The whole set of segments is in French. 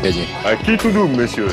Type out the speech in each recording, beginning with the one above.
gagner. À qui tout double, messieurs?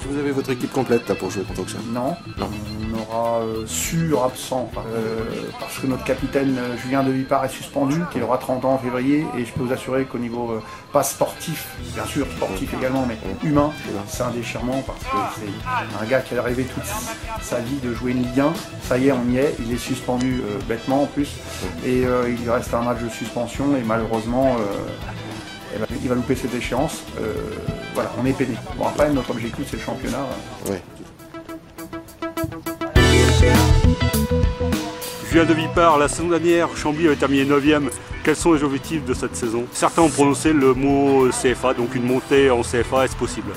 Vous avez votre équipe complète là, pour jouer contre Auxerre? Non, on aura sur-absent parce que notre capitaine Julien De Vipart est suspendu, qui aura 30 ans en février, et je peux vous assurer qu'au niveau pas sportif, bien sûr sportif également, mais humain, c'est un déchirement parce que c'est un gars qui a rêvé toute sa vie de jouer une Ligue 1, ça y est, on y est, il est suspendu bêtement en plus, et il lui reste un match de suspension et malheureusement il va louper cette échéance. Voilà, on est peiné. Bon, après, notre objectif, c'est le championnat. Ouais. Julien De Vipart, la saison dernière, Chambly avait terminé 9e. Quels sont les objectifs de cette saison? Certains ont prononcé le mot CFA, donc une montée en CFA, est-ce possible?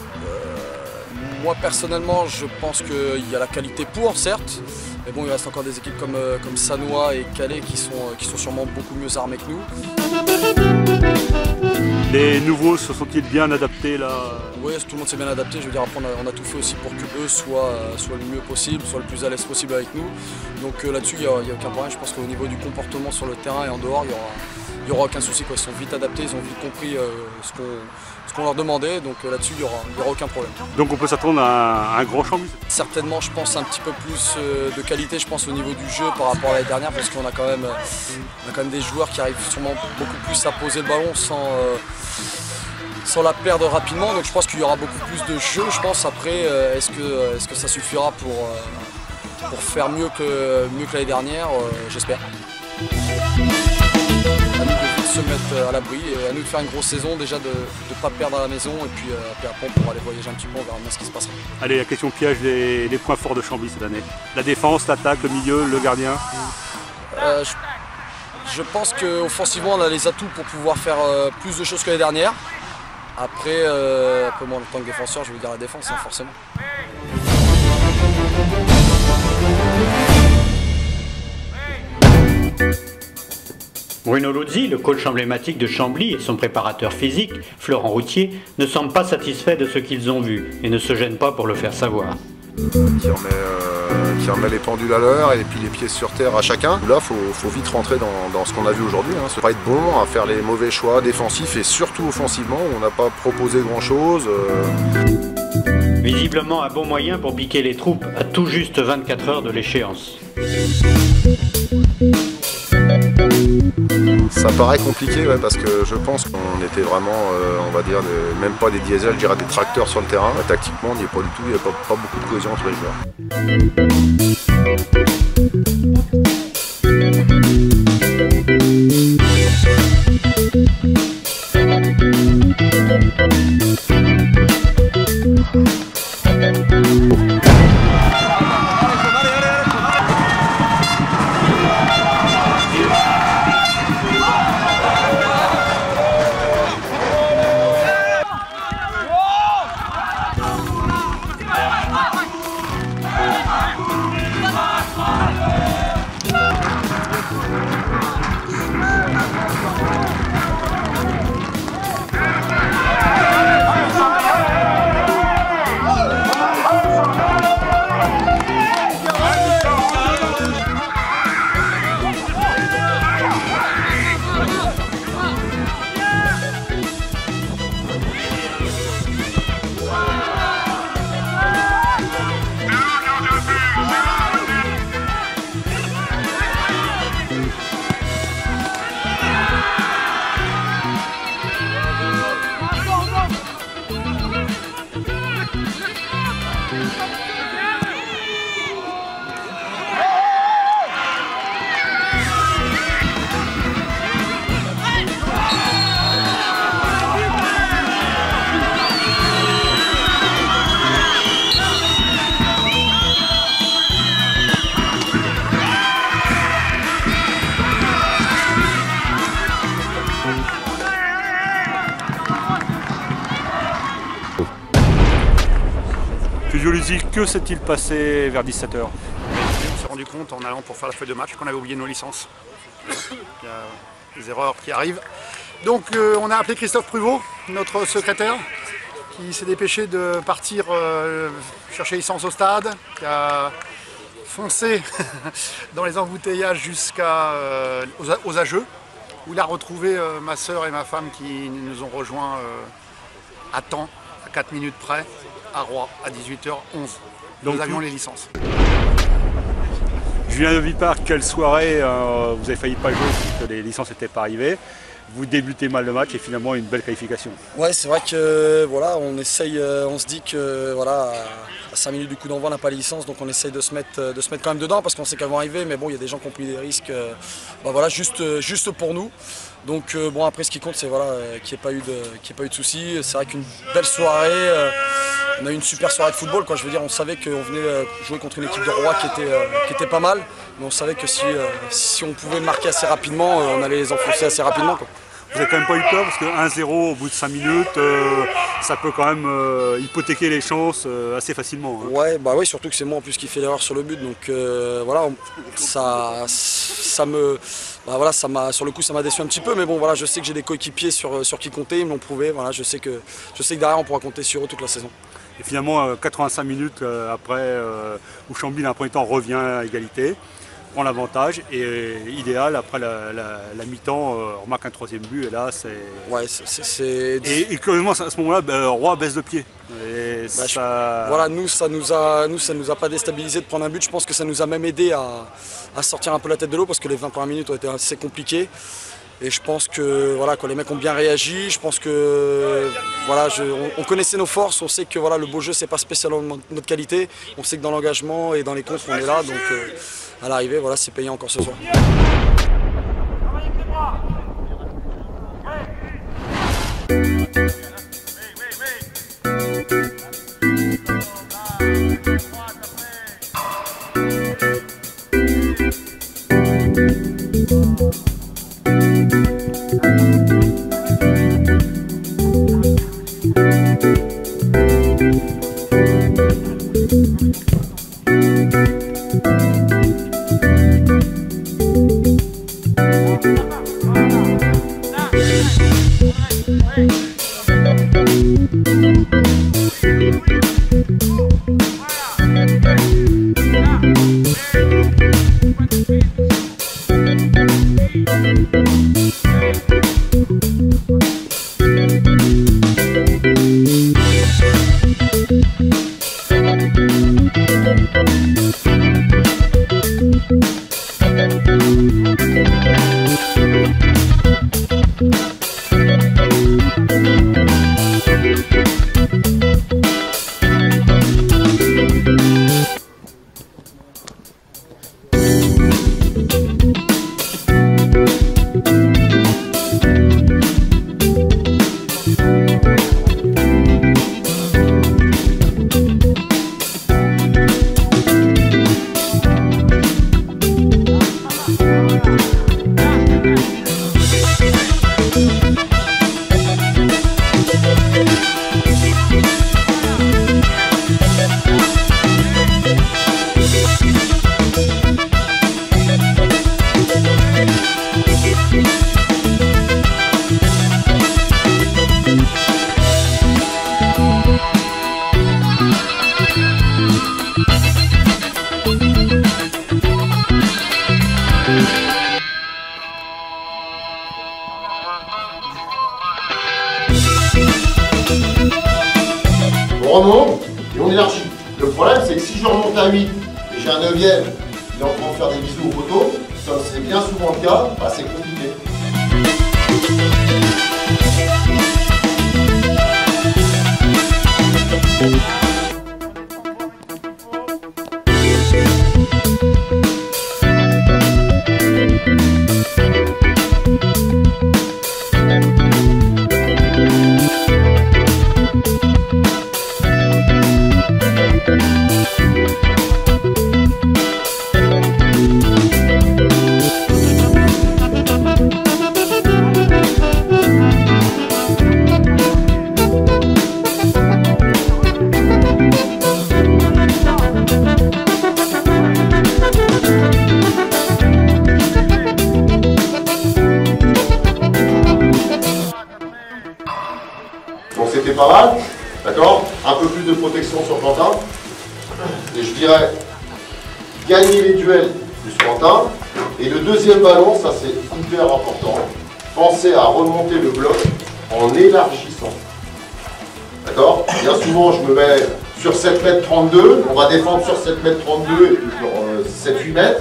Moi, personnellement, je pense qu'il y a la qualité pour, certes. Mais bon, il reste encore des équipes comme Sannois et Calais qui sont sûrement beaucoup mieux armés que nous. Les nouveaux se sont-ils bien adaptés là? Oui, tout le monde s'est bien adapté. Je veux dire, après, on a tout fait aussi pour que eux soient le mieux possible, soient le plus à l'aise possible avec nous. Donc là-dessus, il n'y a aucun problème. Je pense qu'au niveau du comportement sur le terrain et en dehors, il n'y aura aucun souci. Ils sont vite adaptés, ils ont vite compris ce qu'on leur demandait. Donc là-dessus, il n'y aura aucun problème. Donc on peut s'attendre à un grand Chambly? Certainement, je pense un petit peu plus de qualité, je pense, au niveau du jeu par rapport à l'année dernière, parce qu'on a quand même des joueurs qui arrivent sûrement beaucoup plus à poser le ballon sans la perdre rapidement. Donc je pense qu'il y aura beaucoup plus de jeu. Je pense après, est-ce que ça suffira pour faire mieux que l'année dernière? J'espère. À nous de se mettre à l'abri et à nous de faire une grosse saison, déjà de ne pas perdre à la maison, et puis après on pourra aller voyager un petit peu, on verra bien ce qui se passera. Allez, la question piège, les points forts de Chambly cette année. La défense, l'attaque, le milieu, le gardien. Je pense qu'offensivement on a les atouts pour pouvoir faire plus de choses que l'année dernière. Après moi en tant que défenseur, je vais vous dire la défense, hein, forcément. Bruno Luzzi, le coach emblématique de Chambly, et son préparateur physique, Florent Routier, ne semblent pas satisfaits de ce qu'ils ont vu et ne se gênent pas pour le faire savoir. Qui remet les pendules à l'heure et puis les pieds sur terre à chacun. Là, faut vite rentrer dans ce qu'on a vu aujourd'hui. Hein. Pas être bon à faire les mauvais choix défensifs et surtout offensivement. On n'a pas proposé grand-chose. Visiblement un bon moyen pour piquer les troupes à tout juste 24 heures de l'échéance. Ça paraît compliqué, ouais, parce que je pense qu'on était vraiment, on va dire, même pas des diesels, je dirais des tracteurs sur le terrain. Tactiquement, il n'y a pas du tout, il n'y a pas beaucoup de cohésion entre les joueurs. Fujoluzi, que s'est-il passé vers 17 h? On s'est rendu compte en allant pour faire la feuille de match qu'on avait oublié nos licences. Il y a des erreurs qui arrivent. Donc on a appelé Christophe Pruvot, notre secrétaire, qui s'est dépêché de partir chercher licence au stade, qui a foncé dans les embouteillages jusqu'aux Ageux, où il a retrouvé ma soeur et ma femme qui nous ont rejoints à temps, à 4 minutes près, à Roy, à 18h11. Nous avions les licences. Julien de Vipar, quelle soirée, vous avez failli pas jouer parce que les licences n'étaient pas arrivées. Vous débutez mal le match et finalement une belle qualification. Ouais, c'est vrai que voilà, on essaye, on se dit que voilà, à 5 minutes du coup d'envoi on n'a pas les licences, donc on essaye de se mettre quand même dedans parce qu'on sait qu'elles vont arriver, mais bon, il y a des gens qui ont pris des risques, voilà, juste pour nous. Donc bon, après ce qui compte c'est voilà, qu'il n'y ait pas eu de soucis. C'est vrai qu'une belle soirée, on a eu une super soirée de football, quoi. Je veux dire, on savait qu'on venait jouer contre une équipe de Roy qui était pas mal, mais on savait que si on pouvait marquer assez rapidement, on allait les enfoncer assez rapidement, quoi. Vous n'avez quand même pas eu peur parce que 1-0 au bout de 5 minutes, ça peut quand même hypothéquer les chances assez facilement. Hein. Ouais, bah oui, surtout que c'est moi en plus qui fait l'erreur sur le but, donc voilà, voilà, sur le coup ça m'a déçu un petit peu, mais bon voilà, je sais que j'ai des coéquipiers sur qui compter, ils me l'ont prouvé, voilà, je sais que derrière on pourra compter sur eux toute la saison. Et finalement 85 minutes après où Chambly dans un premier temps revient à égalité, prend l'avantage et idéal après la mi-temps on remarque un troisième but et là c'est... Ouais, Et curieusement à ce moment-là Roy baisse de pied. Et voilà, nous ça nous a pas déstabilisé de prendre un but, je pense que ça nous a même aidé à sortir un peu la tête de l'eau parce que les 20 premières minutes ont été assez compliquées. Et je pense que voilà, les mecs ont bien réagi, je pense que voilà, on connaissait nos forces, on sait que voilà, le beau jeu c'est pas spécialement notre qualité, on sait que dans l'engagement et dans les contres on est là, donc à l'arrivée voilà, c'est payant encore ce soir. On remonte et on élargit. Le problème c'est que si je remonte à 8 et j'ai un 9e, il est en train de faire des bisous au poteau, comme c'est bien souvent le cas, bah, c'est compliqué. Donc c'était pas mal, d'accord? Un peu plus de protection sur Quentin. Et je dirais, gagner les duels plus Quentin. Et le deuxième ballon, ça c'est hyper important. Pensez à remonter le bloc en élargissant. D'accord? Bien souvent, je me mets sur 7,32 m, on va défendre sur 7,32 m et puis sur 7-8 m.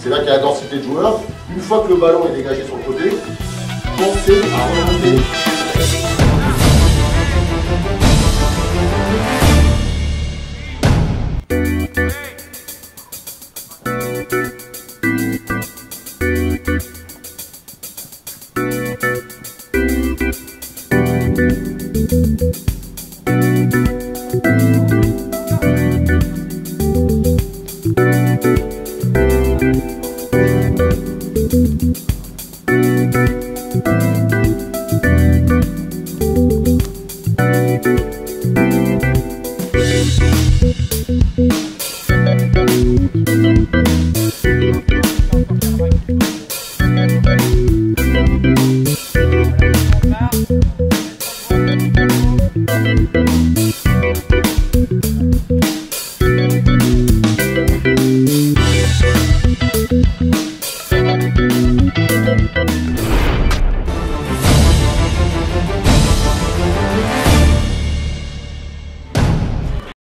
C'est là qu'il y a la densité de joueurs. Une fois que le ballon est dégagé sur le côté, pensez à remonter